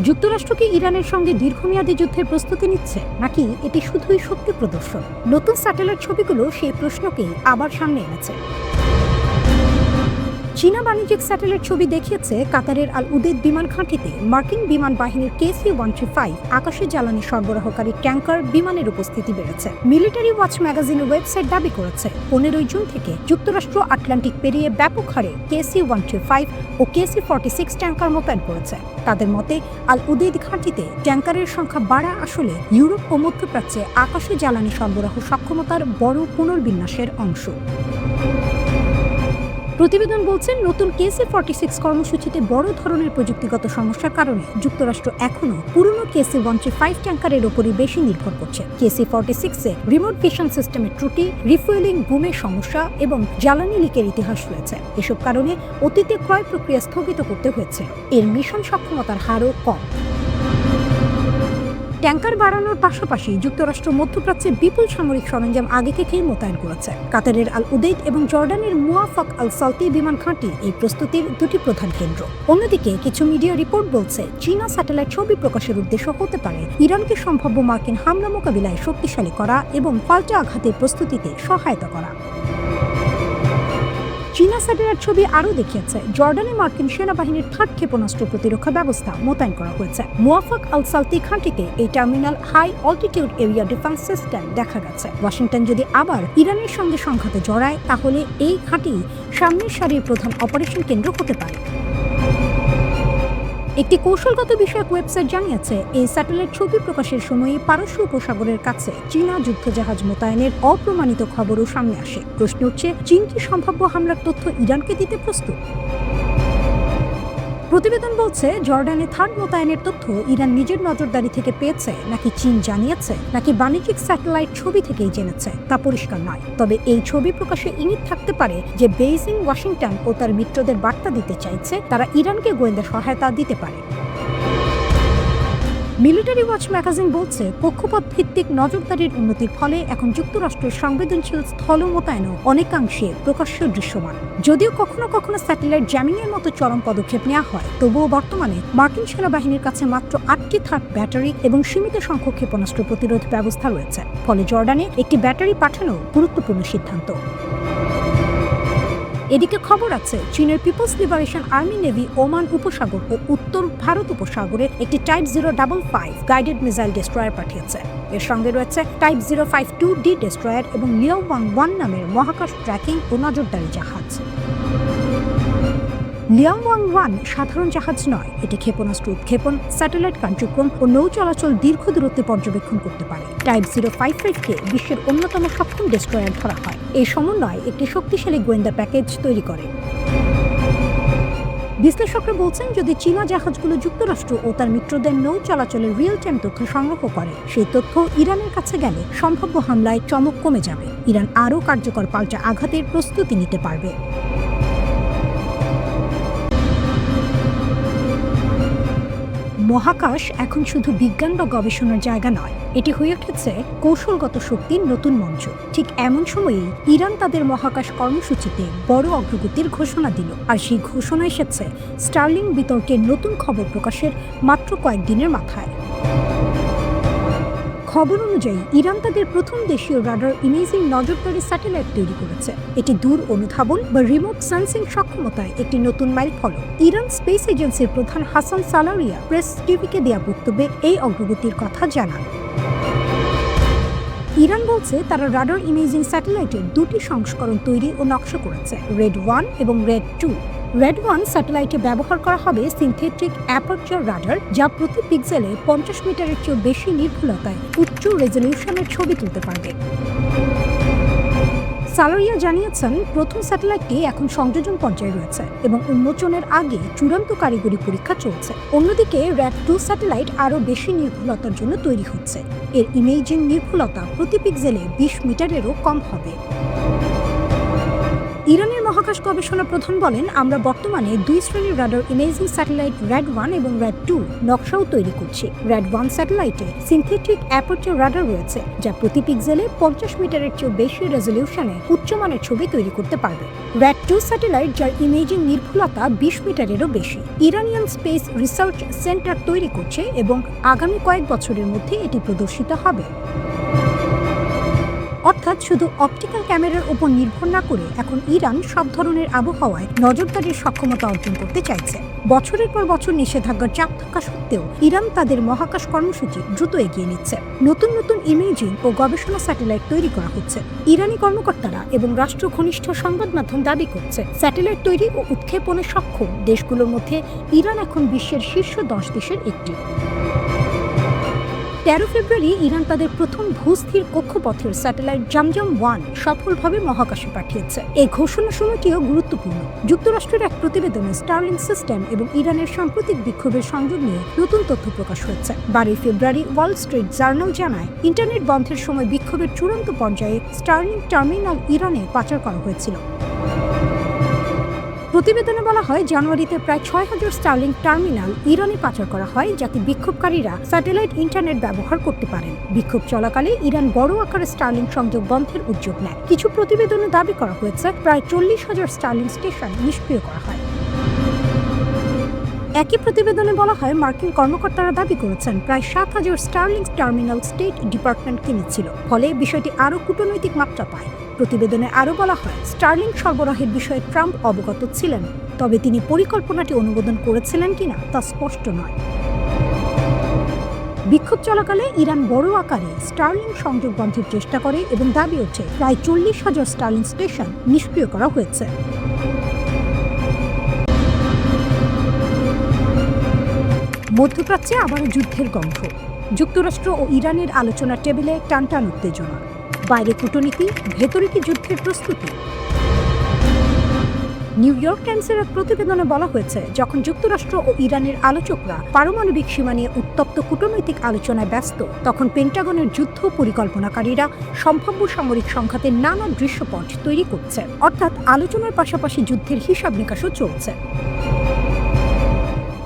যুক্তরাষ্ট্র কি ইরানের সঙ্গে দীর্ঘমেয়াদী যুদ্ধের প্রস্তুতি নিচ্ছে, নাকি এটি শুধুই শক্তি প্রদর্শন? নতুন স্যাটেলাইট ছবিগুলো সেই প্রশ্নকেই আবার সামনে এনেছে। চীনা বাণিজ্যিক স্যাটেলাইট ছবি দেখিয়েছে কাতারের আল উদেদ বিমান ঘাঁটিতে মার্কিন বিমান বাহিনীর KC-135 আকাশে জ্বালানি সরবরাহকারী ট্যাঙ্কার বিমানের উপস্থিতি বেড়েছে। মিলিটারি ওয়াচ ম্যাগাজিনের ওয়েবসাইট দাবি করেছে 15 জুন থেকে যুক্তরাষ্ট্র আটলান্টিক পেরিয়ে ব্যাপক হারে KC-135 ও KC-46 ট্যাঙ্কার মোতায়েন করেছে। তাদের মতে আল উদেদ ঘাঁটিতে ট্যাঙ্কারের সংখ্যা বাড়া আসলে ইউরোপ ও মধ্যপ্রাচ্যে আকাশে জ্বালানি সরবরাহ সক্ষমতার বড় পুনর্বিন্যাসের অংশ। প্রতিবেদন বলছে নতুন KC-46 কর্মসূচিতে বড় ধরনের প্রযুক্তিগত সমস্যার কারণে যুক্তরাষ্ট্র এখনও পুরনো KC-135 ট্যাঙ্কারের ওপরই বেশি নির্ভর করছে। KC-46-এ রিমোট ভিশন সিস্টেমের ত্রুটি, রিফুয়েলিং বুমের সমস্যা এবং জ্বালানি লিকের ইতিহাস রয়েছে। এসব কারণে অতীতে ক্রয় প্রক্রিয়া স্থগিত করতে হয়েছিল। এর মিশন সক্ষমতার হারও কম। ট্যাঙ্কার বাড়ানোর পাশাপাশি যুক্তরাষ্ট্র মধ্যপ্রাচ্যে বিপুল সামরিক সরঞ্জাম আগে থেকেই মোতায়েন করেছে। কাতারের আল উদেদ এবং জর্ডানের মুওয়াফাক আল সালতি বিমান ঘাঁটি এই প্রস্তুতির দুটি প্রধান কেন্দ্র। অন্যদিকে কিছু মিডিয়া রিপোর্ট বলছে চীনা স্যাটেলাইট ছবি প্রকাশের উদ্দেশ্য হতে পারে ইরানকে সম্ভাব্য মার্কিন হামলা মোকাবিলায় শক্তিশালী করা এবং পাল্টা আঘাতের প্রস্তুতিতে সহায়তা করা। চীনা স্যাটেলাইট ছবি আরও দেখিয়েছে জর্ডানে মার্কিন সেনাবাহিনীর 3rd ক্ষেপণাস্ত্র প্রতিরক্ষা ব্যবস্থা মোতায়েন করা হয়েছে। মুওয়াফাক আল সালতি ঘাঁটিতে এই terminal high altitude area defence system দেখা গেছে। ওয়াশিংটন যদি আবার ইরানের সঙ্গে সংঘাতে জড়ায়, তাহলে এই ঘাঁটি সামনের সারির প্রধান অপারেশন কেন্দ্র হতে পারে। একটি কৌশলগত বিষয়ক ওয়েবসাইট জানিয়েছে এই স্যাটেলাইট ছবি প্রকাশের সময়ে পারস্য উপসাগরের কাছে চীনা যুদ্ধজাহাজ মোতায়েনের অপ্রমাণিত খবরও সামনে আসে। প্রশ্ন উঠছে, চীন কি সম্ভাব্য হামলার তথ্য ইরানকে দিতে প্রস্তুত? প্রতিবেদন বলছে জর্ডানে 3rd মোতায়েনের তথ্য ইরান নিজের নজরদারি থেকে পেয়েছে, নাকি চীন জানিয়েছে, নাকি বাণিজ্যিক স্যাটেলাইট ছবি থেকেই জেনেছে তা পরিষ্কার নয়। তবে এই ছবি প্রকাশে ইঙ্গিত থাকতে পারে যে বেইজিং ওয়াশিংটন ও তার মিত্রদের বার্তা দিতে চাইছে তারা ইরানকে গোয়েন্দা সহায়তা দিতে পারে। মিলিটারি ওয়াচ ম্যাগাজিন বলছে কক্ষপথ ভিত্তিক নজরদারির উন্নতির ফলে এখন যুক্তরাষ্ট্রের সংবেদনশীল স্থল মোতায়েনও অনেকাংশে প্রকাশ্য দৃশ্যমান। যদিও কখনো কখনো স্যাটেলাইট জ্যামিংয়ের মতো চরম পদক্ষেপ নেওয়া হয়, তবুও বর্তমানে মার্কিন সেনাবাহিনীর কাছে মাত্র 8টি থার্ড ব্যাটারি এবং সীমিত সংখ্যক ক্ষেপণাস্ত্র প্রতিরোধ ব্যবস্থা রয়েছে। ফলে জর্ডানে একটি ব্যাটারি পাঠানো গুরুত্বপূর্ণ সিদ্ধান্ত। এদিকে খবর আছে চীনের People's Liberation Army Navy Oman উপসাগর ও উত্তর ভারত উপসাগরে একটি টাইপ 055 গাইডেড মিসাইল ডেস্ট্রয়ার পাঠিয়েছে। এর সঙ্গে রয়েছে টাইপ 052D ডেস্ট্রয়ার এবং লিয়াওয়াং-1 নামের মহাকাশ ট্র্যাকিং ও নজরদারি জাহাজ। লিয়াওয়াং-1 সাধারণ জাহাজ নয়, এটি ক্ষেপণাস্ত্র উৎক্ষেপণ, স্যাটেলাইট কার্যক্রম ও নৌ চলাচল দীর্ঘ দূরত্বে পর্যবেক্ষণ করতে পারে। টাইপ 055-কে বিশ্বের অন্যতম সক্ষম ডেস্ট্রয়ার ধরা হয়। এই সমন্বয় একটি শক্তিশালী গোয়েন্দা প্যাকেজ তৈরি করে। বিশ্লেষকরা বলছেন যদি চীনা জাহাজগুলো যুক্তরাষ্ট্র ও তার মিত্রদের নৌ চলাচলের রিয়েল টাইম তথ্য সংগ্রহ করে, সেই তথ্য ইরানের কাছে গেলে সম্ভাব্য হামলায় চমক কমে যাবে। ইরান আরও কার্যকর পাল্টা আঘাতের প্রস্তুতি নিতে পারবে। মহাকাশ এখন শুধু বিজ্ঞান বা গবেষণার জায়গা নয়, এটি হয়ে উঠেছে কৌশলগত শক্তির নতুন মঞ্চ। ঠিক এমন সময়েই ইরান তাদের মহাকাশ কর্মসূচিতে বড় অগ্রগতির ঘোষণা দিল। আর সেই ঘোষণা এসেছে স্টার্লিং বিতর্কের নতুন খবর প্রকাশের মাত্র কয়েকদিনের মাথায়। খবর অনুযায়ী ইরান তাদের প্রথম দেশীয় রাডার ইমেজিং নজরদারি স্যাটেলাইট তৈরি করেছে। এটি দূর অনুধাবন বা রিমোট সেন্সিং সক্ষমতায় একটি নতুন মাইলফলক। ইরান স্পেস এজেন্সির প্রধান হাসান সালারিয়া প্রেস টিভিকে দেয়া বক্তব্যে এই অগ্রগতির কথা জানান। ইরান বলছে তারা রাডার ইমেজিং স্যাটেলাইটের 2টি সংস্করণ তৈরি ও নকশা করেছে, রেড 1 এবং রেড 2। রেড 1 স্যাটেলাইটে ব্যবহার করা হবে সিনথেটিক অ্যাপারচার রাডার, যা প্রতি পিক্সেলে 50 মিটারের চেয়েও বেশি নির্ভুলতায় উচ্চ রেজলিউশনের ছবি তুলতে পারবে। সালারিয়া জানিয়েছেন প্রথম স্যাটেলাইটটি এখন সংযোজন পর্যায়ে রয়েছে এবং উন্মোচনের আগে চূড়ান্ত কারিগরি পরীক্ষা চলছে। অন্যদিকে রেড 2 স্যাটেলাইট আরও বেশি নির্ভুলতার জন্য তৈরি হচ্ছে। এর ইমেজিং নির্ভুলতা প্রতি পিক্সেলে 20 মিটারেরও কম হবে। ইরানের মহাকাশ গবেষণা প্রধান বলেন, আমরা বর্তমানে 2 শ্রেণীর রাডার ইমেজিং স্যাটেলাইট র্যাড 1 এবং র্যাড 2 নকশাও তৈরি করছি। র্যাড 1 স্যাটেলাইটে সিনথেটিক অ্যাপারচার রাডার রয়েছে, যা প্রতি পিক্সেলে 50 মিটারের চেয়েও বেশি রেজলিউশনে উচ্চমানের ছবি তৈরি করতে পারবে। র্যাড 2 স্যাটেলাইট, যার ইমেজিং নির্ভুলতা 20 মিটারেরও বেশি, ইরানিয়ান স্পেস রিসার্চ সেন্টার তৈরি করছে এবং আগামী কয়েক বছরের মধ্যে এটি প্রদর্শিত হবে। অর্থাৎ শুধু অপটিক্যাল ক্যামেরার উপর নির্ভর না করে এখন ইরান সব ধরনের আবহাওয়ায় নজরদারির সক্ষমতা অর্জন করতে চাইছে। বছরের পর বছর নিষেধাজ্ঞার চাপ থাকা সত্ত্বেও ইরান তাদের মহাকাশ কর্মসূচি দ্রুত এগিয়ে নিচ্ছে। নতুন নতুন ইমেজিং ও গবেষণা স্যাটেলাইট তৈরি করা হচ্ছে। ইরানি কর্মকর্তারা এবং রাষ্ট্র ঘনিষ্ঠ সংবাদ মাধ্যম দাবি করছে, স্যাটেলাইট তৈরি ও উৎক্ষেপণে সক্ষম দেশগুলোর মধ্যে ইরান এখন বিশ্বের শীর্ষ 10 দেশের একটি। 13 ফেব্রুয়ারি ইরান তাদের প্রথম ভূস্থির কক্ষপথের স্যাটেলাইট জামজাম 1 সফলভাবে মহাকাশে পাঠিয়েছে। এই ঘোষণার সময়টিও গুরুত্বপূর্ণ। যুক্তরাষ্ট্রের এক প্রতিবেদনে স্টারলিংক সিস্টেম এবং ইরানের সাম্প্রতিক বিক্ষোভের সংযোগ নিয়ে নতুন তথ্য প্রকাশ হয়েছে। 12 ফেব্রুয়ারি ওয়াল স্ট্রিট জার্নাল জানায়, ইন্টারনেট বন্ধের সময় বিক্ষোভের চূড়ান্ত পর্যায়ে স্টারলিংক টার্মিনাল ইরানে পাচার করা হয়েছিল। প্রতিবেদনে বলা হয়, জানুয়ারিতে প্রায় 6000 স্টারলিংক টার্মিনাল ইরানে পাচার করা হয়, যাতে বিক্ষোভকারীরা স্যাটেলাইট ইন্টারনেট ব্যবহার করতে পারেন। বিক্ষোভ চলাকালে ইরান বড় আকারে স্টারলিংক সংযোগ বন্ধের উদ্যোগ নেয়। কিছু প্রতিবেদনে দাবি করা হয়েছে, প্রায় 40,000 স্টারলিংক স্টেশন নিষ্ক্রিয় করা হয়। একই প্রতিবেদনে বলা হয়, মার্কিন কর্মকর্তারা দাবি করেছেন প্রায় 7000 স্টারলিংক টার্মিনাল স্টেট ডিপার্টমেন্ট কিনেছিল, ফলে বিষয়টি আরও কূটনৈতিক মাত্রা পায়। প্রতিবেদনে আরও বলা হয়, স্টারলিংক সরবরাহের বিষয়ে ট্রাম্প অবগত ছিলেন, তবে তিনি পরিকল্পনাটি অনুমোদন করেছিলেন কিনা তা স্পষ্ট নয়। বিক্ষোভ চলাকালে ইরান বড় আকারে স্টারলিংক সংযোগ বন্ধের চেষ্টা করে এবং দাবি হচ্ছে প্রায় 40,000 স্টারলিংক স্টেশন নিষ্ক্রিয় করা হয়েছে। মধ্যপ্রাচ্যে আবারও যুদ্ধের গন্ধ। যুক্তরাষ্ট্র ও ইরানের আলোচনার টেবিলে টানটান উত্তেজনা। বাইরে কূটনীতি, ভেতরে কি যুদ্ধের প্রস্তুতি? নিউ ইয়র্ক টাইমসের এক প্রতিবেদনে বলা হয়েছে, যখন যুক্তরাষ্ট্র ও ইরানের আলোচকরা পারমাণবিক সীমা নিয়ে উত্তপ্ত কূটনৈতিক আলোচনায় ব্যস্ত, তখন পেন্টাগনের যুদ্ধ পরিকল্পনাকারীরা সম্ভাব্য সামরিক সংঘাতের নানা দৃশ্যপট তৈরি করছে। অর্থাৎ আলোচনার পাশাপাশি যুদ্ধের হিসাব নিকাশও চলছে।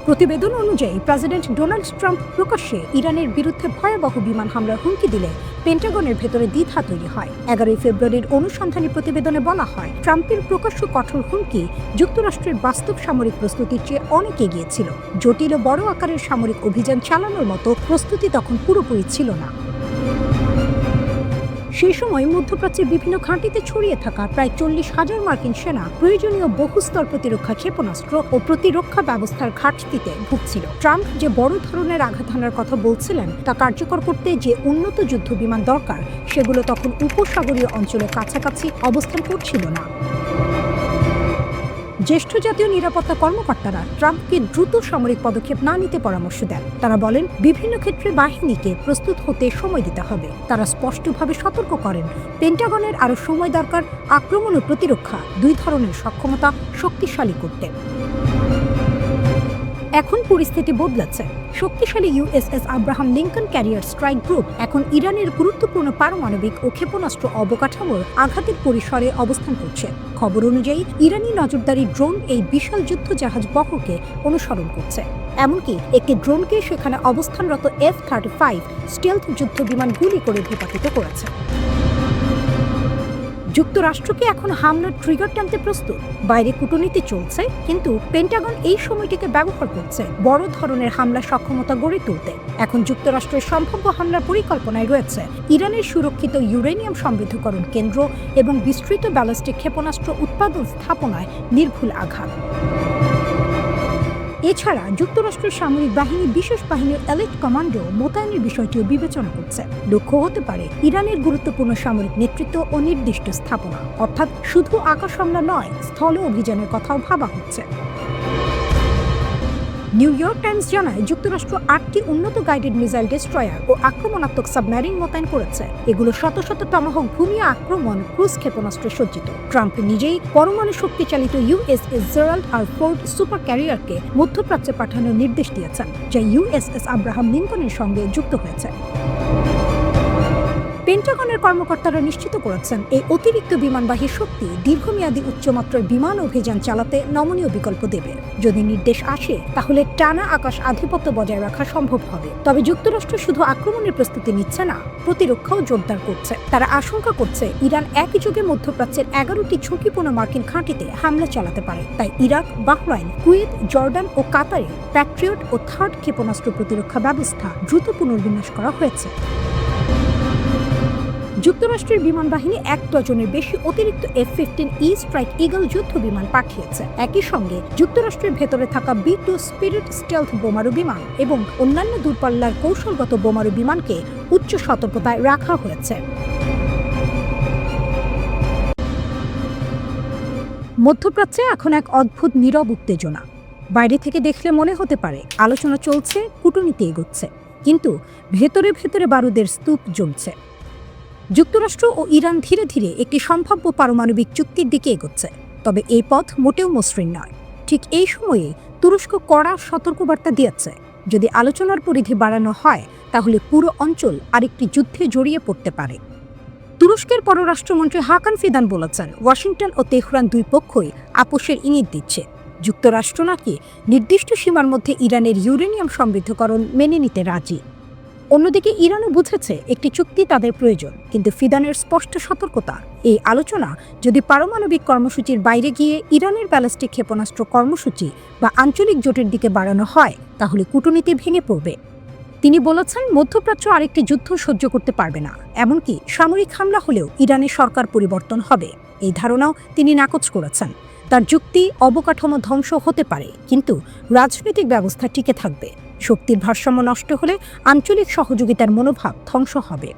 প্রতিবেদন অনুযায়ী প্রেসিডেন্ট ডোনাল্ড ট্রাম্প প্রকাশ্যে ইরানের বিরুদ্ধে ভয়াবহ বিমান হামলার হুমকি দিলে পেন্টাগনের ভেতরে দ্বিধা তৈরি হয়। 11 ফেব্রুয়ারির অনুসন্ধানী প্রতিবেদনে বলা হয়, ট্রাম্পের প্রকাশ্য কঠোর হুমকি যুক্তরাষ্ট্রের বাস্তব সামরিক প্রস্তুতির চেয়ে অনেক এগিয়ে ছিল। জটিল ও বড় আকারের সামরিক অভিযান চালানোর মতো প্রস্তুতি তখন পুরোপুরি ছিল না। সেই সময় মধ্যপ্রাচ্যের বিভিন্ন ঘাঁটিতে ছড়িয়ে থাকা প্রায় 40,000 মার্কিন সেনা প্রয়োজনীয় বহুস্তর প্রতিরক্ষা ক্ষেপণাস্ত্র ও প্রতিরক্ষা ব্যবস্থার ঘাটতিতে ভুগছিল। ট্রাম্প যে বড় ধরনের আঘাত হানার কথা বলছিলেন, তা কার্যকর করতে যে উন্নত যুদ্ধ বিমান দরকার, সেগুলো তখন উপসাগরীয় অঞ্চলের কাছাকাছি অবস্থান করছিল না। জ্যেষ্ঠ জাতীয় নিরাপত্তা কর্মকর্তারা ট্রাম্পকে দ্রুত সামরিক পদক্ষেপ না নিতে পরামর্শ দেন। তারা বলেন, বিভিন্ন ক্ষেত্রে বাহিনীকে প্রস্তুত হতে সময় দিতে হবে। তারা স্পষ্টভাবে সতর্ক করেন, পেন্টাগনের আরও সময় দরকার আক্রমণ ও প্রতিরক্ষা দুই ধরনের সক্ষমতা শক্তিশালী করতে। এখন পরিস্থিতি বদলাচ্ছে। শক্তিশালী USS Abraham Lincoln career strike group এখন ইরানের গুরুত্বপূর্ণ পারমাণবিক ও ক্ষেপণাস্ত্র অবকাঠামোর আঘাতের পরিসরে অবস্থান করছে। খবর অনুযায়ী ইরানি নজরদারি ড্রোন এই বিশাল যুদ্ধ জাহাজ বহরকে অনুসরণ করছে। এমনকি একটি ড্রোনকে সেখানে অবস্থানরত F-35 স্টেলথ যুদ্ধ বিমান গুলি করে ভূপাতিত করেছে। যুক্তরাষ্ট্রকে এখন হামলার ট্রিগার টানতে প্রস্তুত। বাইরে কূটনীতি চলছে, কিন্তু পেন্টাগন এই সময়টিকে ব্যবহার করছে বড় ধরনের হামলা সক্ষমতা গড়ে তুলতে। এখন যুক্তরাষ্ট্রের সম্ভাব্য হামলার পরিকল্পনায় রয়েছে ইরানের সুরক্ষিত ইউরেনিয়াম সমৃদ্ধকরণ কেন্দ্র এবং বিস্তৃত ব্যালিস্টিক ক্ষেপণাস্ত্র উৎপাদন স্থাপনায় নির্ভুল আঘাত। এছাড়া যুক্তরাষ্ট্রের সামরিক বাহিনী বিশেষ বাহিনীর এলিট কমান্ডো মোতায়েনের বিষয়টিও বিবেচনা করছে। লক্ষ্য হতে পারে ইরানের গুরুত্বপূর্ণ সামরিক নেতৃত্ব ও নির্দিষ্ট স্থাপনা, অর্থাৎ শুধু আকাশ হামলা নয়, স্থল অভিযানের কথাও ভাবা হচ্ছে। নিউ ইয়র্ক টাইমস জানায়, যুক্তরাষ্ট্র 8টি উন্নত গাইডেড মিসাইল ডেস্ট্রয়ার ও আক্রমণাত্মক সাবমেরিন মোতায়েন করেছে। এগুলো শত শত টমাহক ভূমি আক্রমণ ক্রুজ ক্ষেপণাস্ত্রে সজ্জিত। ট্রাম্প নিজেই পরমাণু শক্তি চালিত USS Gerald R Ford super ক্যারিয়ারকে মধ্যপ্রাচ্যে পাঠানোর নির্দেশ দিয়েছেন, যা ইউএসএস আব্রাহাম লিঙ্কনের সঙ্গে যুক্ত হয়েছে। পেন্টাগনের কর্মকর্তারা নিশ্চিত করেছেন এই অতিরিক্ত বিমানবাহী শক্তি দীর্ঘমেয়াদী উচ্চমাত্রার বিমান অভিযান চালাতে নমনীয় বিকল্প দেবে। যদি নির্দেশ আসে তাহলে টানা আকাশ আধিপত্য বজায় রাখা সম্ভব হবে। তবে যুক্তরাষ্ট্র শুধু আক্রমণের প্রস্তুতি নিচ্ছে না, প্রতিরক্ষাও জোরদার করছে। তারা আশঙ্কা করছে ইরান একই যুগে মধ্যপ্রাচ্যের 11টি ঝুঁকিপূর্ণ মার্কিন ঘাঁটিতে হামলা চালাতে পারে। তাই ইরাক, বাহরাইন, কুয়েত, জর্ডান ও কাতারে প্যাট্রিয়ট ও থার্ড ক্ষেপণাস্ত্র প্রতিরক্ষা ব্যবস্থা দ্রুত পুনর্বিন্যাস করা হয়েছে। যুক্তরাষ্ট্রের বিমান বাহিনী 1 ডজনের বেশি অতিরিক্ত F-15E স্ট্রাইক ঈগল যুদ্ধ বিমান পাঠিয়েছে। একই সঙ্গে যুক্তরাষ্ট্রের ভেতরে থাকা B-2 স্পিরিট স্টেলথ বোমারু বিমান এবং অন্যান্য দূরপাল্লার কৌশলগত বোমারু বিমানকে উচ্চ সতর্কতায় রাখা হয়েছে। মধ্যপ্রাচ্যে এখন এক অদ্ভুত নীরব উত্তেজনা। বাইরে থেকে দেখলে মনে হতে পারে আলোচনা চলছে, কূটনীতি এগোচ্ছে, কিন্তু ভেতরে ভেতরে বারুদের স্তূপ জ্বলছে। যুক্তরাষ্ট্র ও ইরান ধীরে ধীরে একটি সম্ভাব্য পারমাণবিক চুক্তির দিকে এগোচ্ছে, তবে এই পথ মোটেও মসৃণ নয়। ঠিক এই সময়ে তুরস্ক কড়া সতর্কবার্তা দিয়েছে, যদি আলোচনার পরিধি বাড়ানো হয় তাহলে পুরো অঞ্চল আরেকটি যুদ্ধে জড়িয়ে পড়তে পারে। তুরস্কের পররাষ্ট্রমন্ত্রী হাকান ফিদান বলেছেন, ওয়াশিংটন ও তেহরান দুই পক্ষই আপোষের ইঙ্গিত দিচ্ছে। যুক্তরাষ্ট্র নাকি নির্দিষ্ট সীমার মধ্যে ইরানের ইউরেনিয়াম সমৃদ্ধকরণ মেনে নিতে রাজি। অন্যদিকে ইরানও বুঝেছে একটি চুক্তি তাদের প্রয়োজন, কিন্তু ফিদানের স্পষ্ট সতর্কতা, এই আলোচনা যদি পারমাণবিক কর্মসূচির বাইরে গিয়ে ইরানের ব্যালিস্টিক ক্ষেপণাস্ত্র কর্মসূচি বা আঞ্চলিক জোটের দিকে বাড়ানো হয় তাহলে কূটনীতি ভেঙে পড়বে। তিনি বলেছেন, মধ্যপ্রাচ্য আরেকটি যুদ্ধ সহ্য করতে পারবে না, এমনকি সামরিক হামলা হলেও ইরানের সরকার পরিবর্তন হবে, এই ধারণাও তিনি নাকচ করেছেন। তার যুক্তি, অবকাঠামো ধ্বংস হতে পারে, কিন্তু রাজনৈতিক ব্যবস্থা টিকে থাকবে। শক্তির ভারসাম্য নষ্ট হলে আঞ্চলিক সহযোগিতার মনোভাব ধ্বংস হবে।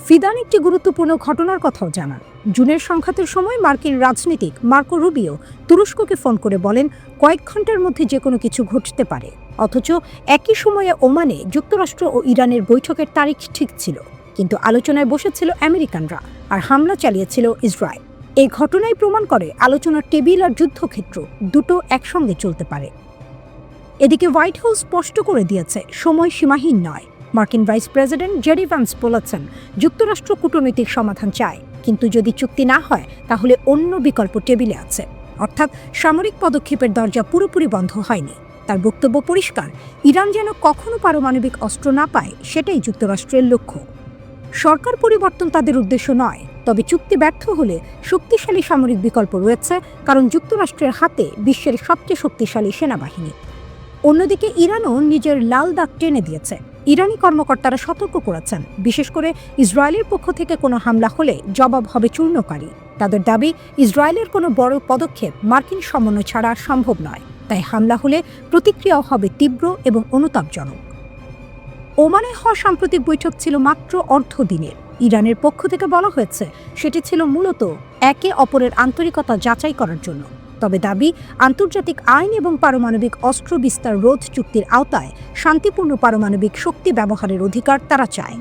ফিদান একটি গুরুত্বপূর্ণ ঘটনার কথাও জানান। জুনের সংঘাতের সময় মার্কিন রাজনীতিক মার্কো রুবিও তুরস্ককে ফোন করে বলেন, কয়েক ঘন্টার মধ্যে যে কোনো কিছু ঘটতে পারে। অথচ একই সময়ে ওমানে যুক্তরাষ্ট্র ও ইরানের বৈঠকের তারিখ ঠিক ছিল, কিন্তু আলোচনায় বসেছিল আমেরিকানরা আর হামলা চালিয়েছিল ইসরায়েল। এই ঘটনাই প্রমাণ করে আলোচনার টেবিল আর যুদ্ধক্ষেত্র দুটো একসঙ্গে চলতে পারে। এদিকে হোয়াইট হাউস স্পষ্ট করে দিয়েছে, সময় সীমাহীন নয়। মার্কিন ভাইস প্রেসিডেন্ট জেডি ভ্যান্স বলেছেন, যুক্তরাষ্ট্র কূটনৈতিক সমাধান চায়, কিন্তু যদি চুক্তি না হয় তাহলে অন্য বিকল্প টেবিলে আছে। অর্থাৎ সামরিক পদক্ষেপের দরজা পুরোপুরি বন্ধ হয়নি। তার বক্তব্য পরিষ্কার, ইরান যেন কখনো পারমাণবিক অস্ত্র না পায়, সেটাই যুক্তরাষ্ট্রের লক্ষ্য। সরকার পরিবর্তন তাদের উদ্দেশ্য নয়, তবে চুক্তি ব্যর্থ হলে শক্তিশালী সামরিক বিকল্প রয়েছে, কারণ যুক্তরাষ্ট্রের হাতে বিশ্বের সবচেয়ে শক্তিশালী সেনাবাহিনী। অন্যদিকে ইরানও নিজের লাল দাগ টেনে দিয়েছে। ইরানি কর্মকর্তারা সতর্ক করেছেন, বিশেষ করে ইসরায়েলের পক্ষ থেকে কোনো হামলা হলে জবাব হবে চূর্ণকারী। তাদের দাবি, ইসরায়েলের কোনো বড় পদক্ষেপ মার্কিন সমন্বয় ছাড়া সম্ভব নয়, তাই হামলা হলে প্রতিক্রিয়াও হবে তীব্র এবং অনুতাপজনক। ওমানে হওয়া সাম্প্রতিক বৈঠক ছিল মাত্র অর্ধ দিনের। ইরানের পক্ষ থেকে বলা হয়েছে, সেটি ছিল মূলত একে অপরের আন্তরিকতা যাচাই করার জন্য। তবে দাবি, আন্তর্জাতিক আইন এবং পারমাণবিক অস্ত্র বিস্তার রোধ চুক্তির আওতায় শান্তিপূর্ণ পারমাণবিক শক্তি ব্যবহারের অধিকার তারা চায়।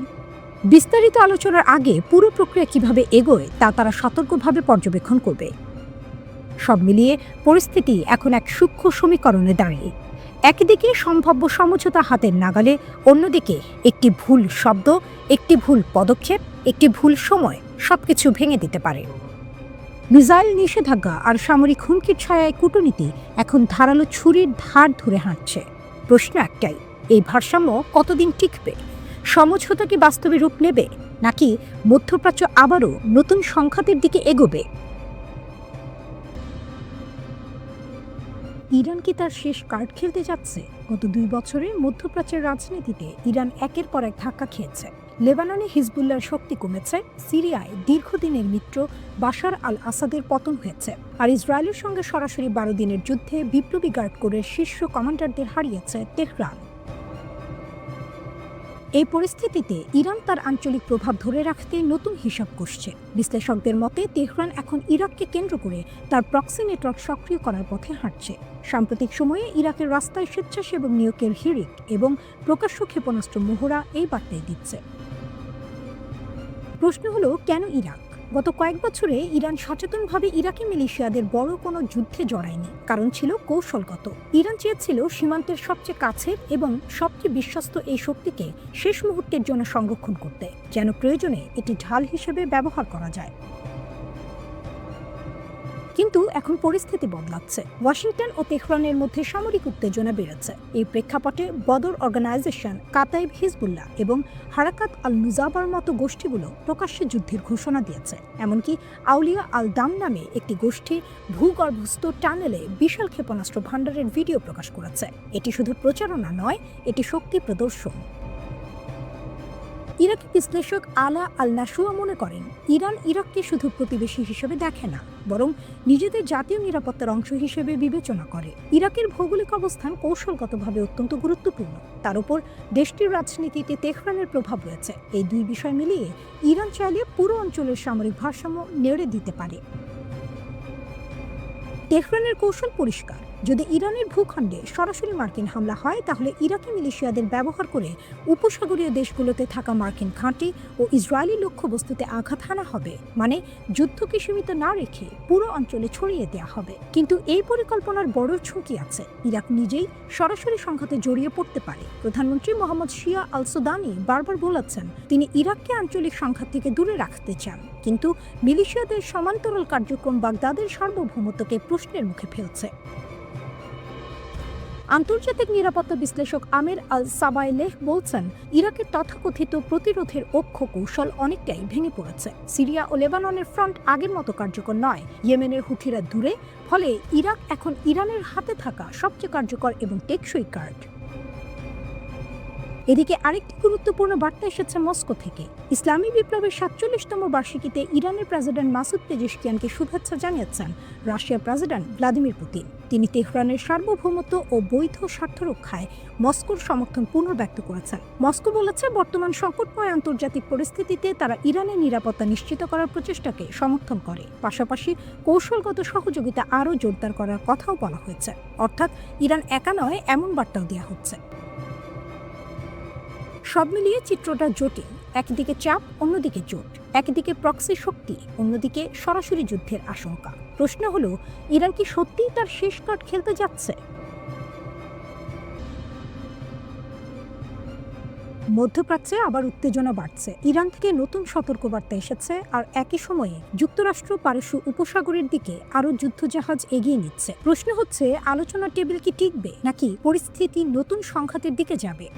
বিস্তারিত আলোচনার আগে পুরো প্রক্রিয়া কিভাবে এগোয় তা তারা সতর্কভাবে পর্যবেক্ষণ করবে। সব মিলিয়ে পরিস্থিতি এখন এক সূক্ষ্ম সমীকরণে দাঁড়িয়ে। একদিকে সম্ভাব্য সমঝোতা হাতের নাগালে, অন্যদিকে একটি ভুল শব্দ, একটি ভুল পদক্ষেপ, একটি ভুল সময় সবকিছু ভেঙে দিতে পারে। মিসাইল নিষেধাজ্ঞা আর সামরিক হুমকির ছায়ায় কূটনীতি এখন ধারালো ছুরির ধার ধরে হাঁটছে। প্রশ্ন একটাই, এই ভারসাম্য কতদিন টিকবে? সমঝোতা কি বাস্তবে রূপ নেবে, নাকি মধ্যপ্রাচ্য আবারও নতুন সংঘাতের দিকে এগোবে? ইরান কি তার শেষ কার্ড খেলতে যাচ্ছে? গত 2 বছরে মধ্যপ্রাচ্যের রাজনীতিতে ইরান একের পর এক ধাক্কা খেয়েছে। লেবাননে হিজবুল্লাহর শক্তি কমেছে, সিরিয়ায় দীর্ঘদিনের মিত্র বাশার আল আসাদের পতন হয়েছে, আর ইসরায়েলের সঙ্গে সরাসরি 12 দিনের যুদ্ধে বিপ্লবী গার্ড কোরের শীর্ষ কমান্ডারদের হারিয়েছে তেহরান। এই পরিস্থিতিতে ইরান তার আঞ্চলিক প্রভাব ধরে রাখতে নতুন হিসাব কষছে। বিশ্লেষকদের মতে তেহরান এখন ইরাককে কেন্দ্র করে তার প্রক্সি নেটওয়ার্ক সক্রিয় করার পথে হাঁটছে। সাম্প্রতিক সময়ে ইরাকের রাস্তায় স্বেচ্ছাসেবক নিয়োগের হিড়িক এবং প্রকাশ্য ক্ষেপণাস্ত্র মহড়া এই বার্তাই দিচ্ছে। প্রশ্ন হলো, কেন ইরাক? গত কয়েক বছরে ইরান সচেতনভাবে ইরাকি মিলিশিয়াদের বড় কোনো যুদ্ধে জড়ায়নি, কারণ ছিল কৌশলগত। ইরান চেয়েছিল সীমান্তের সবচেয়ে কাছের এবং সবচেয়ে বিশ্বস্ত এই শক্তিকে শেষ মুহূর্তের জন্য সংরক্ষণ করতে, যেন প্রয়োজনে এটি ঢাল হিসেবে ব্যবহার করা যায়। কিন্তু এখন পরিস্থিতি বদলাচ্ছে। ওয়াশিংটন ও তেহরানের মধ্যে সামরিক উত্তেজনা বেড়েছে। এই প্রেক্ষাপটে বদর অর্গানাইজেশন, কাতাইব হিজবুল্লাহ এবং হারাকাত আল নুজাবার মতো গোষ্ঠীগুলো প্রকাশ্যে যুদ্ধের ঘোষণা দিয়েছে। এমনকি আউলিয়া আল দাম নামে একটি গোষ্ঠী ভূগর্ভস্থ টানেলে বিশাল ক্ষেপণাস্ত্র ভাণ্ডারের ভিডিও প্রকাশ করেছে। এটি শুধু প্রচারণা নয়, এটি শক্তি প্রদর্শন। ইরাকি বিশ্লেষক আলা আল নাসুয়া মনে করেন, ইরান ইরাককে শুধু প্রতিবেশী হিসেবে দেখে না, বরং নিজেদের জাতীয় নিরাপত্তার অংশ হিসেবে বিবেচনা করে। ইরাকের ভৌগোলিক অবস্থান কৌশলগতভাবে অত্যন্ত গুরুত্বপূর্ণ। তার উপর দেশটির রাজনীতিতে তেহরানের প্রভাব রয়েছে। এই দুই বিষয় মিলিয়ে ইরান চাইলে পুরো অঞ্চলের সামরিক ভারসাম্য নেড়ে দিতে পারে। তেহরানের কৌশল পরিষ্কার। যদি ইরানের ভূখণ্ডে সরাসরি মার্কিন হামলা হয়, তাহলে ইরাকি মিলিশিয়াদের ব্যবহার করে উপসাগরীয় দেশগুলোতে থাকা মার্কিন ঘাঁটি ও ইসরায়েলি লক্ষ্যবস্তুতে আঘাত হানা হবে। মানে যুদ্ধকে সীমিত না রেখে পুরো অঞ্চলে ছড়িয়ে দেওয়া হবে। কিন্তু এই পরিকল্পনার বড় ঝুঁকি আছে। ইরাক নিজেই সরাসরি সংঘাতে জড়িয়ে পড়তে পারে। প্রধানমন্ত্রী মোহাম্মদ শিয়া আল সুদানি বারবার বলেছেন, তিনি ইরাককে আঞ্চলিক সংঘাত থেকে দূরে রাখতে চান, কিন্তু মিলিশিয়াদের সমান্তরাল কার্যক্রম বাগদাদের সার্বভৌমত্বকে প্রশ্নের মুখে ফেলছে। আন্তর্জাতিক নিরাপত্তা বিশ্লেষক আমের আল সাবাইলেহ বলছেন, ইরাকের তথাকথিত প্রতিরোধের অক্ষ কৌশল অনেকটাই ভেঙে পড়েছে। সিরিয়া ও লেবাননের ফ্রন্ট আগের মতো কার্যকর নয়, ইয়েমেনের হুথিরা দূরে, ফলে ইরাক এখন ইরানের হাতে থাকা সবচেয়ে কার্যকর এবং টেকসই কার্ড। এদিকে আরেকটি গুরুত্বপূর্ণ বার্তা এসেছে মস্কো থেকে। ইসলামী বিপ্লবের ৪৭তম বার্ষিকীতে ইরানের প্রেসিডেন্ট মাসুদ পেজেশকিয়ানকে শুভেচ্ছা জানিয়েছেন রাশিয়ার প্রেসিডেন্ট ভ্লাদিমির পুতিন। তিনি তেহরানের সার্বভৌমত্ব ও বৈধ স্বার্থ রক্ষায় মস্কোর সমর্থন পুনর্ব্যক্ত করেছেন। মস্কো বলেছে, বর্তমান সংকটময় আন্তর্জাতিক পরিস্থিতিতে তারা ইরানের নিরাপত্তা নিশ্চিত করার প্রচেষ্টাকে সমর্থন করে। পাশাপাশি কৌশলগত সহযোগিতা আরও জোরদার করার কথাও বলা হয়েছে। অর্থাৎ ইরান একা নয়, এমন বার্তাও দেওয়া হচ্ছে। সব মিলিয়ে চিত্রটা জটিল। একদিকে চাপ, অন্যদিকে জোট। একদিকে প্রক্সি শক্তি, অন্যদিকে সরাসরি যুদ্ধের আশঙ্কা। প্রশ্ন হলো, ইরান কি সত্যিই তার শেষ কার্ড খেলতে যাচ্ছে? মধ্যপ্রাচ্যে আবার উত্তেজনা বাড়ছে। ইরান থেকে নতুন সতর্কবার্তা এসেছে, আর একই সময়ে যুক্তরাষ্ট্র পারস্য উপসাগরের দিকে আরও যুদ্ধজাহাজ এগিয়ে নিচ্ছে। প্রশ্ন হচ্ছে, আলোচনার টেবিল কি টিকবে, নাকি পরিস্থিতি নতুন সংঘাতের দিকে যাবে?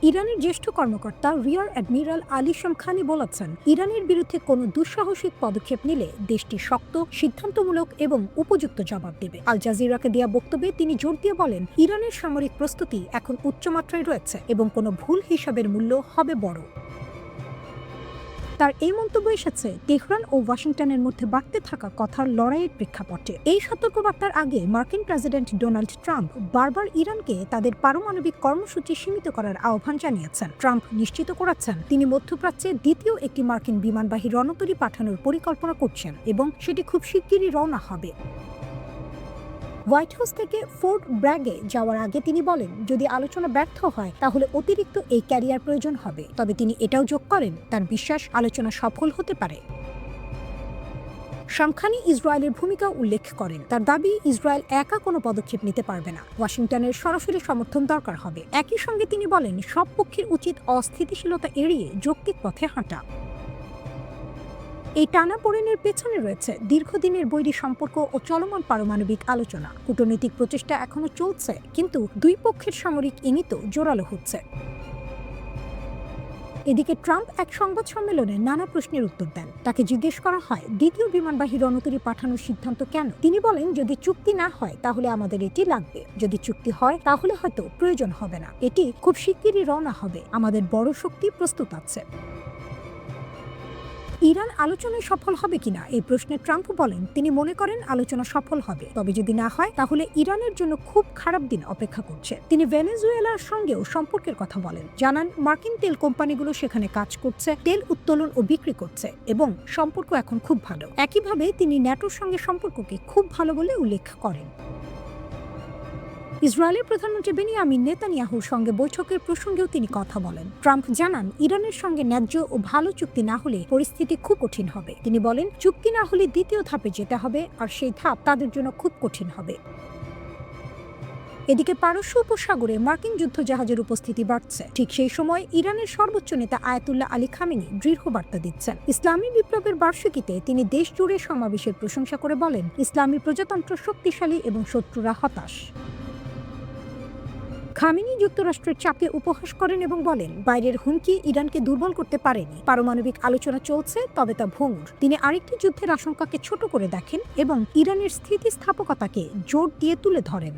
ইরানের জ্যেষ্ঠ কর্মকর্তা রিয়ার অ্যাডমিরাল আলী শামখানি বলেছেন, ইরানের বিরুদ্ধে কোনো দুঃসাহসিক পদক্ষেপ নিলে দেশটি শক্ত, সিদ্ধান্তমূলক এবং উপযুক্ত জবাব দেবে। আল জাজিরাকে দেয়া বক্তব্যে তিনি জোর দিয়ে বলেন, ইরানের সামরিক প্রস্তুতি এখন উচ্চমাত্রায় রয়েছে এবং কোনো ভুল হিসাবের মূল্য হবে বড়। তার এই মন্তব্য এসেছে তেহরান ও ওয়াশিংটনের মধ্যে বাড়তে থাকা কথার লড়াইয়ের প্রেক্ষাপটে। এই সতর্কবার্তার আগে মার্কিন প্রেসিডেন্ট ডোনাল্ড ট্রাম্প বারবার ইরানকে তাদের পারমাণবিক কর্মসূচি সীমিত করার আহ্বান জানিয়েছেন। ট্রাম্প নিশ্চিত করেছেন, তিনি মধ্যপ্রাচ্যে দ্বিতীয় একটি মার্কিন বিমানবাহী রণতরী পাঠানোর পরিকল্পনা করছেন এবং সেটি খুব শিগগিরই রওনা হবে। হোয়াইট হাউস থেকে ফোর্ট ব্র্যাগে যাওয়ার আগে তিনি বলেন, যদি আলোচনা ব্যর্থ হয় তাহলে অতিরিক্ত এই ক্যারিয়ার প্রয়োজন হবে। তবে তিনি এটাও যোগ করেন, তার বিশ্বাস আলোচনা সফল হতে পারে। শামখানি ইসরায়েলের ভূমিকা উল্লেখ করেন। তার দাবি, ইসরায়েল একা কোনো পদক্ষেপ নিতে পারবে না, ওয়াশিংটনের সরাসরি সমর্থন দরকার হবে। একই সঙ্গে তিনি বলেন, সব পক্ষের উচিত অস্থিতিশীলতা এড়িয়ে যৌক্তিক পথে হাঁটা। এই টানাপোড়েনের পেছনে রয়েছে দীর্ঘদিনের বৈরী সম্পর্ক ও চলমান পারমাণবিক আলোচনা। কূটনৈতিক প্রচেষ্টা এখনো চলছে, কিন্তু দুই পক্ষের সামরিক ইঙ্গিতও জোরালো হচ্ছে। এদিকে ট্রাম্প এক সংবাদ সম্মেলনে নানা প্রশ্নের উত্তর দেন। তাকে জিজ্ঞেস করা হয়, দ্বিতীয় বিমানবাহী রণতরী পাঠানোর সিদ্ধান্ত কেন? তিনি বলেন, যদি চুক্তি না হয় তাহলে আমাদের এটি লাগবে, যদি চুক্তি হয় তাহলে হয়তো প্রয়োজন হবে না। এটি খুব শিগগিরই রওনা হবে, আমাদের বড় শক্তি প্রস্তুত আছে। ইরান আলোচনায় সফল হবে কিনা এই প্রশ্নে ট্রাম্প বলেন, তিনি মনে করেন আলোচনা সফল হবে, তবে যদি না হয় তাহলে ইরানের জন্য খুব খারাপ দিন অপেক্ষা করছে। তিনি ভেনেজুয়েলার সঙ্গেও সম্পর্কের কথা বলেন, জানান মার্কিন তেল কোম্পানিগুলো সেখানে কাজ করছে, তেল উত্তোলন ও বিক্রি করছে এবং সম্পর্ক এখন খুব ভালো। একইভাবে তিনি ন্যাটোর সঙ্গে সম্পর্ককে খুব ভালো বলে উল্লেখ করেন। ইসরায়েলের প্রধানমন্ত্রী বেনিয়ামিন নেতানিয়াহুর সঙ্গে বৈঠকের প্রসঙ্গেও তিনি কথা বলেন। ট্রাম্প জানান, ইরানের সঙ্গে ন্যায্য ও ভালো চুক্তি না হলে পরিস্থিতি খুব কঠিন হবে। তিনি বলেন, চুক্তি না হলে দ্বিতীয় ধাপে যেতে হবে, আর সেই ধাপ তাদের জন্য খুব কঠিন হবে। এদিকে পারস্য উপসাগরে মার্কিন যুদ্ধজাহাজের উপস্থিতি বাড়ছে। ঠিক সেই সময় ইরানের সর্বোচ্চ নেতা আয়াতুল্লাহ আলী খামেনি দৃঢ় বার্তা দিচ্ছেন। ইসলামী বিপ্লবের বার্ষিকীতে তিনি দেশ জুড়ে সমাবেশের প্রশংসা করে বলেন, ইসলামী প্রজাতন্ত্র শক্তিশালী এবং শত্রুরা হতাশ। খামেনি যুক্তরাষ্ট্রের চাপকে উপহাস করেন এবং বলেন, বাইরের হুমকি ইরানকে দুর্বল করতে পারেনি। পারমাণবিক আলোচনা চলছে, তবে তা ভঙ্গুর। তিনি আরেকটি যুদ্ধের আশঙ্কাকে ছোট করে দেখেন এবং ইরানের স্থিতিস্থাপকতাকে জোর দিয়ে তুলে ধরেন।